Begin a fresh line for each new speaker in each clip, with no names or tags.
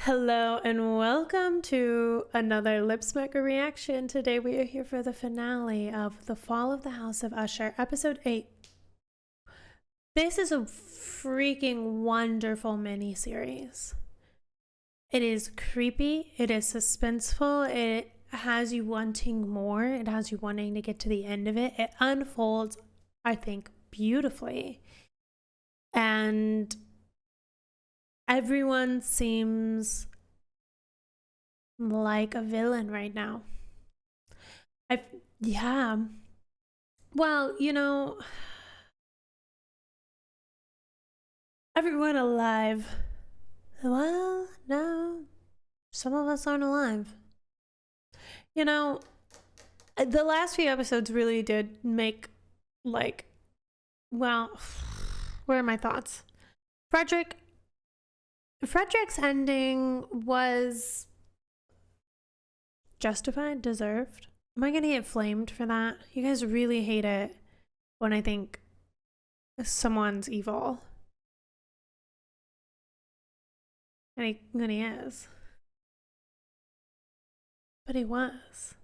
Hello and welcome to another Lip Smacker reaction. Today we are here for the finale of The Fall of the House of Usher, episode 8. This is a freaking wonderful mini-series. It is creepy, it is suspenseful, it has you wanting more, it has you wanting to get to the end of it. It unfolds, I think, beautifully. And everyone seems like a villain right now. Yeah. Well, everyone alive. Well, no, some of us aren't alive. The last few episodes really did make, where are my thoughts? Frederick's ending was justified, deserved. Am I gonna get flamed for that? You guys really hate it when I think someone's evil. And he is. But he was.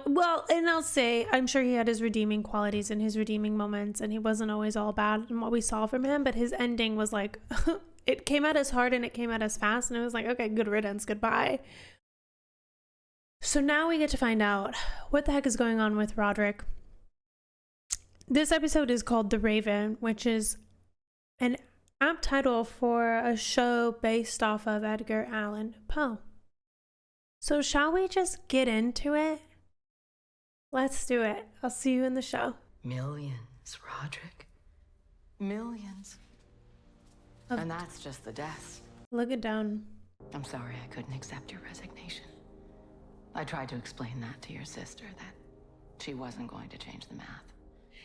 Well, and I'll say, I'm sure he had his redeeming qualities and his redeeming moments, and he wasn't always all bad in what we saw from him, but his ending was like, it came at us hard and it came at us fast, and it was like, okay, good riddance, goodbye. So now we get to find out what the heck is going on with Roderick. This episode is called The Raven, which is an apt title for a show based off of Edgar Allan Poe. So shall we just get into it? Let's do it. I'll see you in the show.
Millions, Roderick. Millions. And that's just the deaths.
Look it down.
I'm sorry I couldn't accept your resignation. I tried to explain that to your sister, that she wasn't going to change the math.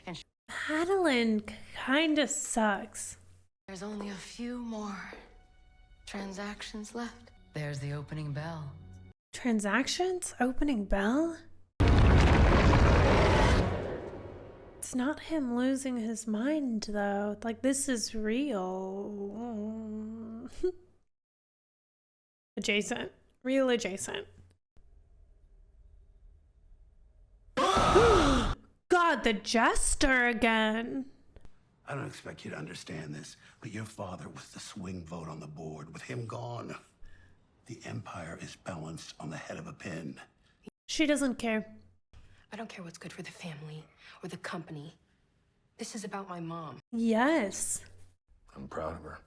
And
Madeline kinda sucks.
There's only a few more transactions left. There's the opening bell.
Transactions? Opening bell? It's not him losing his mind, though. Like, this is real. Adjacent. Real adjacent. God, the jester again.
I don't expect you to understand this, but your father was the swing vote on the board. With him gone, the empire is balanced on the head of a pin.
She doesn't care.
I don't care what's good for the family or the company. This is about my mom.
Yes.
I'm proud of her.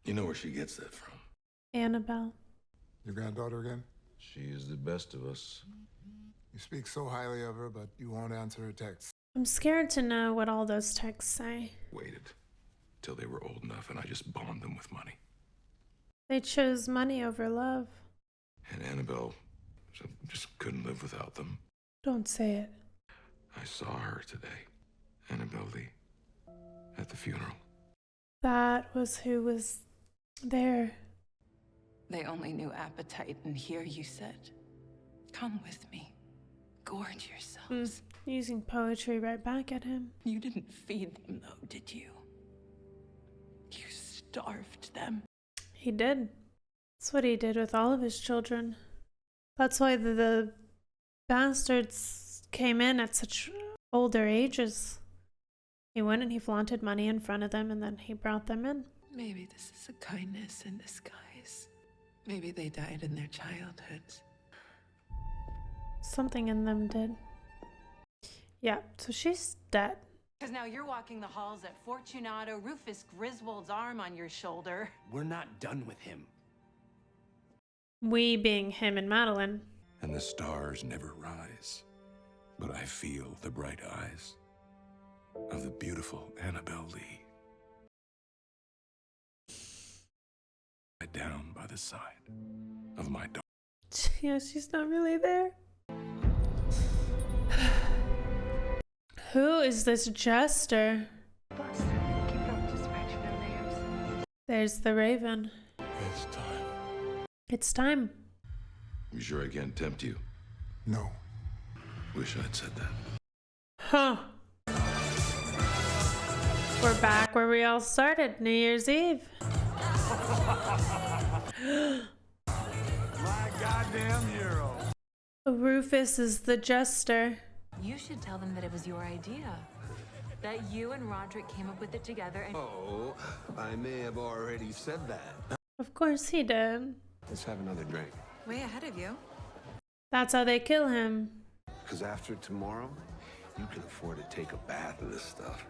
You know where she gets that from.
Annabelle.
Your granddaughter again?
She is the best of us.
You speak so highly of her, but you won't answer her texts.
I'm scared to know what all those texts say.
Waited till they were old enough and I just bombed them with money.
They chose money over love.
And Annabelle just couldn't live without them.
Don't say it.
I saw her today, Annabelle Lee, at the funeral.
That was who was there.
They only knew appetite, and here you said, come with me. Gorge yourselves.
Using poetry right back at him.
You didn't feed them, though, did you? You starved them.
He did. That's what he did with all of his children. That's why the bastards came in at such older ages. He went and he flaunted money in front of them, and then he brought them in.
Maybe this is a kindness in disguise. Maybe they died in their childhoods.
Something in them did. Yeah, so she's dead.
Because now you're walking the halls at Fortunato, Rufus Griswold's arm on your shoulder.
We're not done with him.
We being him and Madeline.
And the stars never rise, but I feel the bright eyes of the beautiful Annabelle Lee. Down by the side of my daughter.
Yeah, she's not really there. Who is this jester? There's the Raven.
It's time.
It's time.
You sure I can't tempt you?
No.
Wish I'd said that.
Huh. We're back where we all started, New Year's Eve.
My goddamn hero.
Rufus is the jester.
You should tell them that it was your idea. That you and Roderick came up with it together and—
Oh, I may have already said that.
Of course he did.
Let's have another drink.
Way ahead of you.
That's how they kill him.
Because after tomorrow, you can afford to take a bath in this stuff.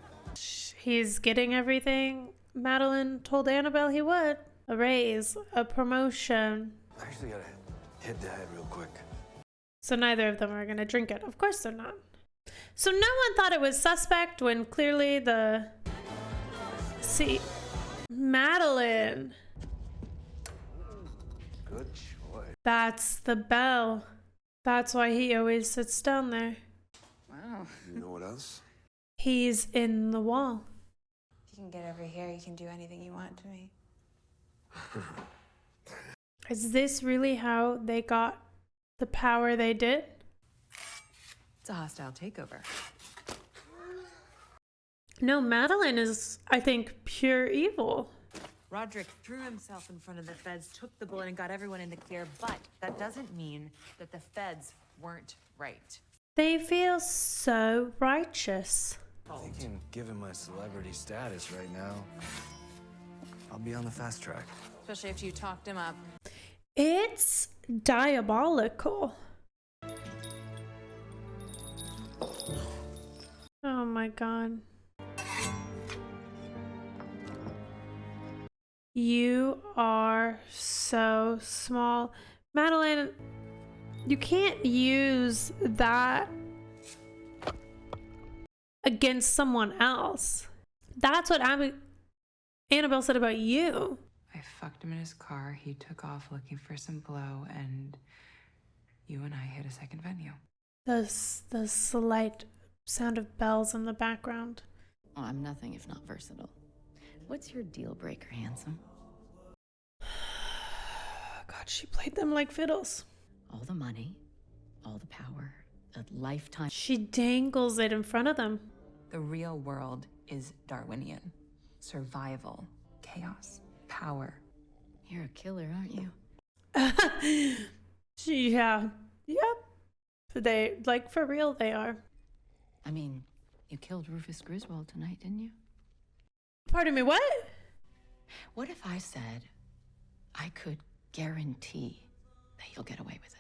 He's getting everything Madeline told Annabelle he would. A raise, a promotion.
I actually gotta hit the head real quick.
So neither of them are gonna drink it. Of course they're not. So no one thought it was suspect when clearly the... See, Madeline.
Good choice.
That's the bell. That's why he always sits down there.
Wow.
You know what else?
He's in the wall.
If you can get over here, you can do anything you want to me.
Is this really how they got the power they did?
It's a hostile takeover.
No, Madeline is, I think, pure evil.
Roderick threw himself in front of the feds, took the bullet, and got everyone in the clear, but that doesn't mean that the feds weren't right.
They feel so righteous.
Thinking, given my celebrity status right now, I'll be on the fast track.
Especially after you talked him up.
It's diabolical. Oh my god. You are so small. Madeline, you can't use that against someone else. That's what Annabelle said about you.
I fucked him in his car. He took off looking for some blow, and you and I hit a second venue.
The slight sound of bells in the background.
Oh, I'm nothing if not versatile. What's your deal breaker, handsome?
God, she played them like fiddles.
All the money, all the power, a lifetime.
She dangles it in front of them.
The real world is Darwinian. Survival, chaos, power.
You're a killer, aren't you?
Yeah. Yep. They, like, for real, they are.
I mean, you killed Rufus Griswold tonight, didn't you?
Pardon me, what?
What if I said I could guarantee that you'll get away with it?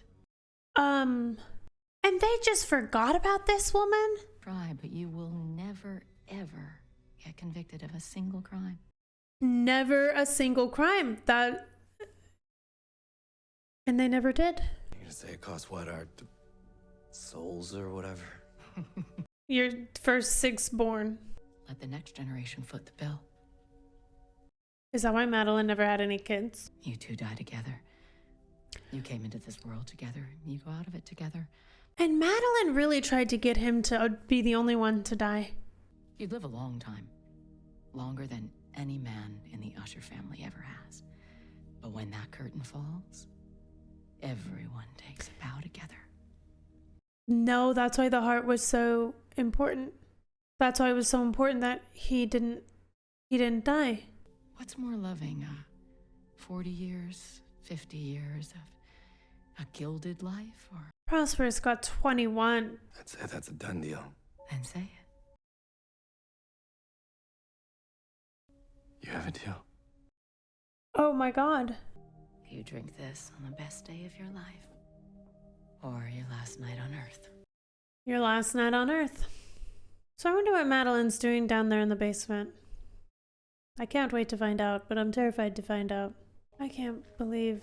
And they just forgot about this woman?
Try, but you will never, ever get convicted of a single crime.
Never a single crime. That... And they never did.
You're gonna say it costs what, our souls or whatever?
Your first six born.
Let the next generation foot the bill.
Is that why Madeline never had any kids?
You two die together. You came into this world together. You go out of it together.
And Madeline really tried to get him to be the only one to die.
You'd live a long time. Longer than any man in the Usher family ever has. But when that curtain falls, everyone takes a bow together.
No, that's why the heart was so important. That's why it was so important that he didn't die.
What's more loving, 40 years, 50 years of a gilded life, or?
Prosperous got 21.
I'd say that's a done deal.
Then say it.
You have a deal?
Oh my god.
You drink this on the best day of your life. Or your last night on Earth.
Your last night on Earth. So I wonder what Madeline's doing down there in the basement. I can't wait to find out, but I'm terrified to find out. I can't believe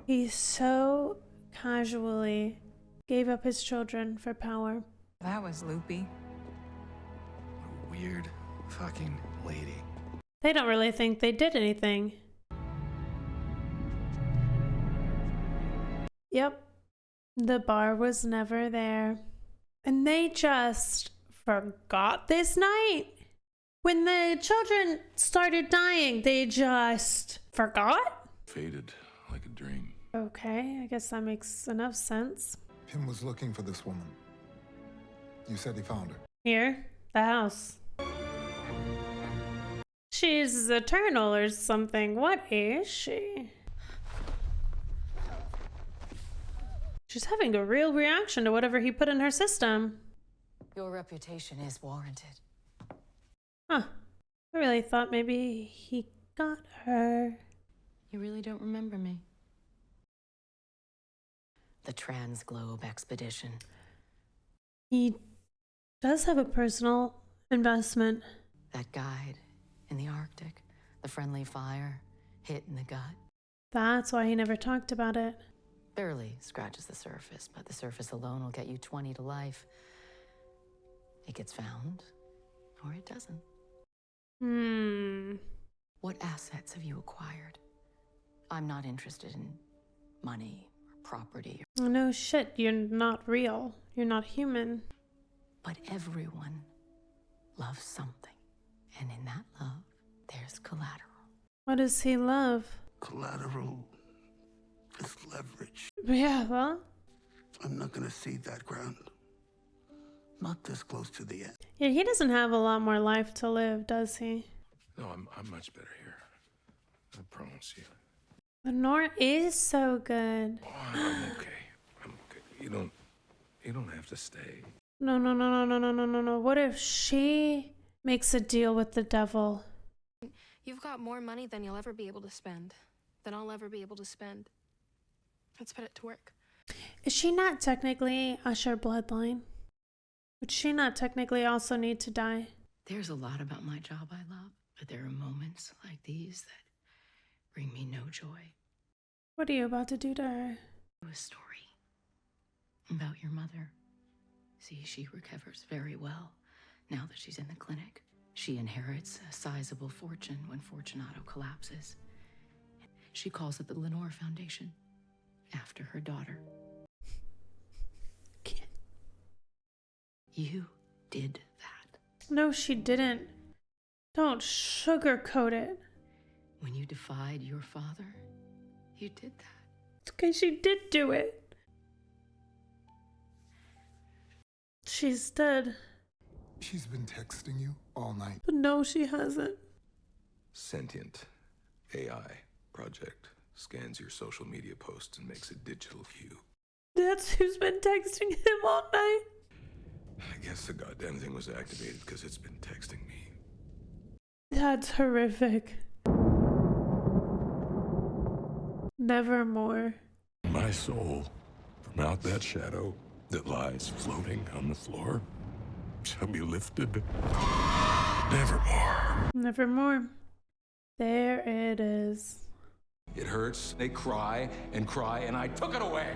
he so casually gave up his children for power.
That was loopy.
A weird fucking lady.
They don't really think they did anything. Yep. The bar was never there. And they just forgot this night. When the children started dying, they just forgot?
Faded like a dream.
Okay, I guess that makes enough sense.
Pim was looking for this woman. You said he found her.
Here, the house. she's eternal or something. What is she? She's having a real reaction to whatever he put in her system.
Your reputation is warranted.
Huh. I really thought maybe he got her.
You really don't remember me? The Transglobe Expedition.
He does have a personal investment.
That guide in the Arctic. The friendly fire. Hit in the gut.
That's why he never talked about it.
Barely scratches the surface, but the surface alone will get you 20 to life. It gets found, or it doesn't. What assets have you acquired? I'm not interested in money or property.
No shit, you're not real. You're not human.
But everyone loves something. And in that love, there's collateral.
What does he love?
Collateral is leverage.
Yeah, well.
I'm not gonna cede that ground. Not this close to the end.
Yeah, he doesn't have a lot more life to live, does he?
No, I'm much better here. I promise you.
Lenore is so good.
Oh, I'm okay. I'm okay. You don't have to stay.
No. What if she makes a deal with the devil?
You've got more money than you'll ever be able to spend. Than I'll ever be able to spend. Let's put it to work.
Is she not technically Usher bloodline? Would she not technically also need to die?
There's a lot about my job I love, but there are moments like these that bring me no joy.
What are you about to do to her?
A story about your mother. See, she recovers very well now that she's in the clinic. She inherits a sizable fortune when Fortunato collapses. She calls it the Lenore Foundation, after her daughter. You did that.
No, she didn't. Don't sugarcoat it.
When you defied your father, you did that.
Okay, she did do it. She's dead.
She's been texting you all night.
But no, she hasn't.
Sentient AI project scans your social media posts and makes a digital view.
That's who's been texting him all night.
I guess the goddamn thing was activated because it's been texting me.
That's horrific. Nevermore.
My soul, from out that shadow that lies floating on the floor, shall be lifted. Nevermore.
Nevermore. There it is.
It hurts. They cry, and I took it away.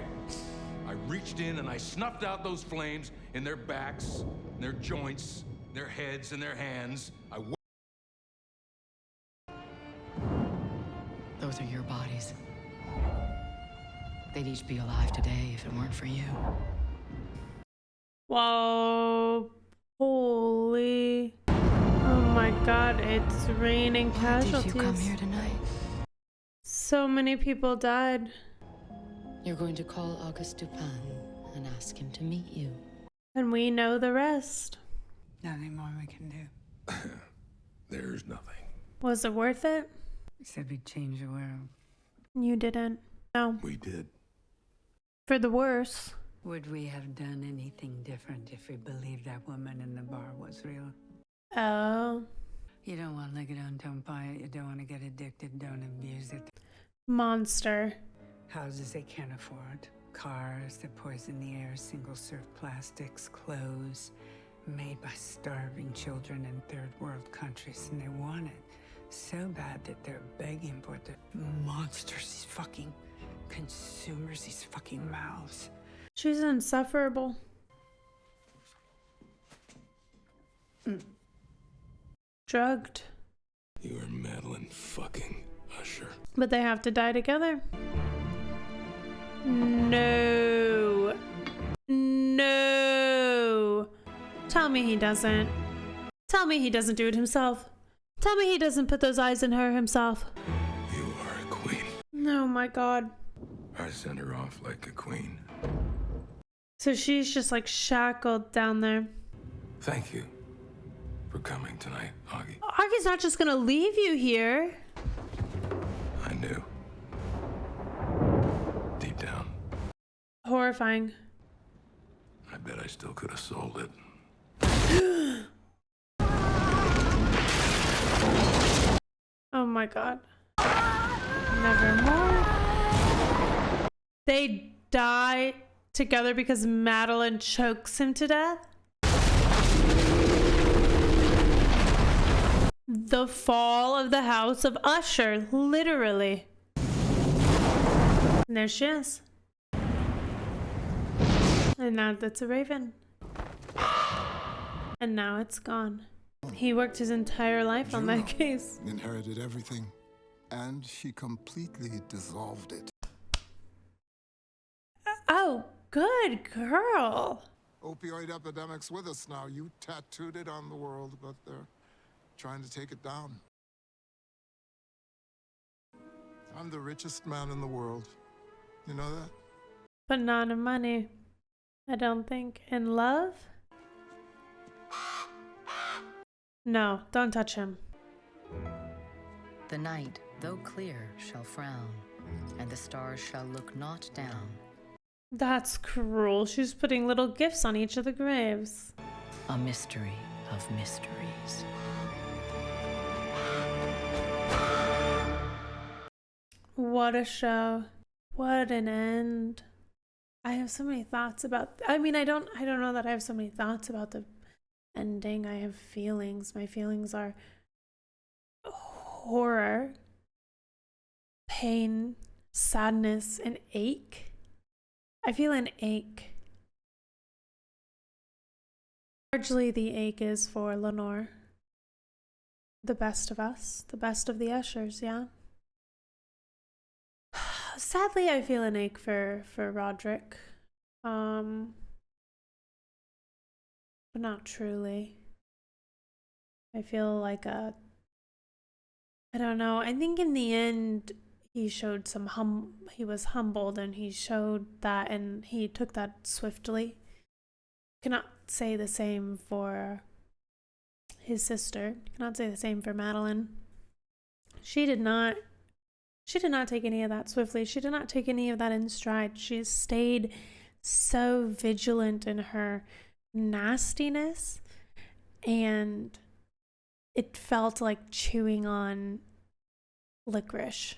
I reached in and I snuffed out those flames in their backs, in their joints, their heads, and their hands.
Those are your bodies. They'd each be alive today if it weren't for you.
Whoa. Holy. Oh my god, it's raining casualties.
Why did you come here tonight?
So many people died.
You're going to call Auguste Dupin and ask him to meet you.
And we know the rest.
Nothing more we can do.
There's nothing.
Was it worth it?
We said we'd change the world.
You didn't. No.
We did.
For the worse.
Would we have done anything different if we believed that woman in the bar was real?
Oh.
You don't want Ligadone, don't buy it. You don't want to get addicted, don't abuse it.
Monster.
Houses they can't afford. Cars that poison the air. Single-serve plastics. Clothes made by starving children in third world countries. And they want it so bad that they're begging for it. The monsters, these fucking consumers, these fucking mouths.
She's insufferable. Drugged.
You are Madeline fucking Usher.
But they have to die together. No. No. Tell me he doesn't. Tell me he doesn't do it himself. Tell me he doesn't put those eyes in her himself.
You are a queen.
Oh my god.
I sent her off like a queen.
So she's just like shackled down there.
Thank you
for coming tonight, Augie.
Augie's not just gonna leave you here.
I knew. Deep down.
Horrifying.
I bet I still could have sold it.
Oh my god. Nevermore. They die together because Madeline chokes him to death? The fall of the House of Usher, literally. And there she is. And now that's a raven. And now it's gone. He worked his entire life on that case.
Inherited everything, and she completely dissolved it.
Oh, good girl.
Opioid epidemic's with us now. You tattooed it on the world, but they're trying to take it down. I'm the richest man in the world. You know that?
But not in money. I don't think. In love? No, don't touch him.
The night, though clear, shall frown, and the stars shall look not down.
That's cruel. She's putting little gifts on each of the graves.
A mystery of mysteries.
What a show. What an end. I have so many thoughts about, I mean, I don't know that I have so many thoughts about the ending. I have feelings. My feelings are horror, pain, sadness, and ache. I feel an ache. Largely the ache is for Lenore. The best of us. The best of the Ushers, yeah. Sadly, I feel an ache for Roderick. But not truly. I feel like I don't know. I think in the end, he showed some he was humbled, and he showed that, and he took that swiftly. Cannot say the same for his sister. Cannot say the same for Madeline. She did not take any of that swiftly. She did not take any of that in stride. She stayed so vigilant in her nastiness, and it felt like chewing on licorice.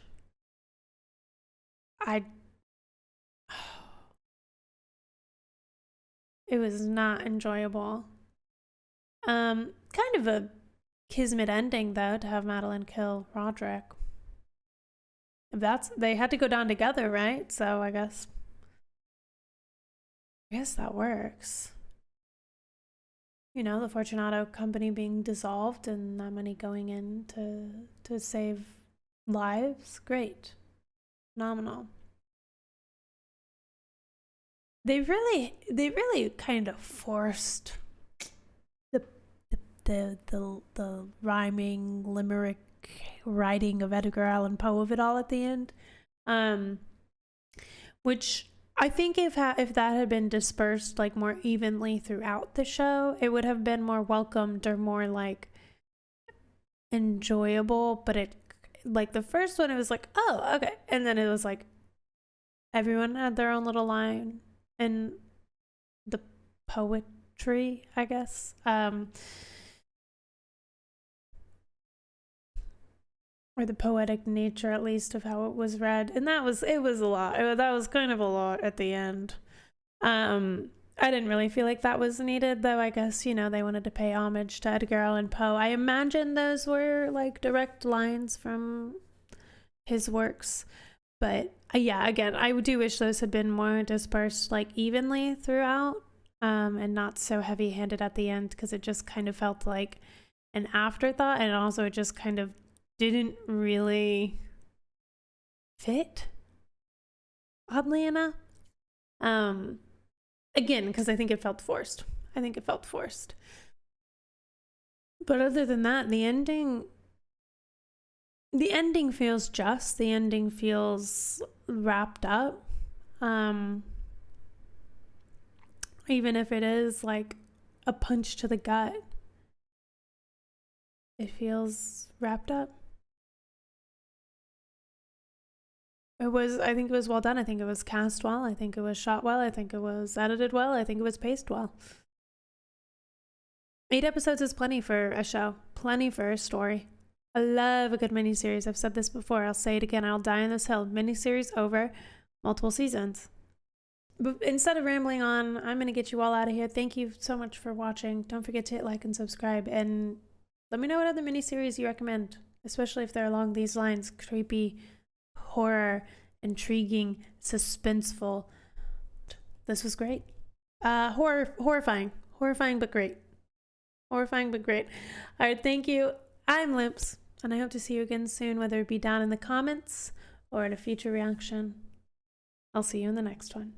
It was not enjoyable. Kind of a kismet ending, though, to have Madeline kill Roderick. They had to go down together, right? So I guess that works. You know, the Fortunato company being dissolved and that money going in to save lives. Great. Phenomenal. They really kind of forced the rhyming limerick writing of Edgar Allan Poe of it all at the end, which I think if that had been dispersed like more evenly throughout the show, it would have been more welcomed or more like enjoyable. But it, like the first one, it was like, oh, okay, and then it was like everyone had their own little line and the poetry, I guess. Or the poetic nature, at least, of how it was read. And it was a lot. That was kind of a lot at the end. I didn't really feel like that was needed, though. I guess, you know, they wanted to pay homage to Edgar Allan Poe. I imagine those were like direct lines from his works. But yeah, again, I do wish those had been more dispersed like evenly throughout, and not so heavy-handed at the end, because it just kind of felt like an afterthought, and also it just kind of didn't really fit, oddly enough. Again, because I think it felt forced. But other than that, the ending feels just. The ending feels wrapped up. Even if it is like a punch to the gut. it feels wrapped up. I think it was well done. I think it was cast well. I think it was shot well. I think it was edited well. I think it was paced well. 8 episodes is plenty for a show, plenty for a story. I love a good miniseries. I've said this before. I'll say it again. I'll die on this hill. Miniseries over multiple seasons. But instead of rambling on, I'm going to get you all out of here. Thank you so much for watching. Don't forget to hit like and subscribe. And let me know what other miniseries you recommend, especially if they're along these lines. Creepy, horror, intriguing, suspenseful. This was great. Horrifying but great. Horrifying but great. All right, thank you. I'm Limps, and I hope to see you again soon, whether it be down in the comments or in a future reaction. I'll see you in the next one.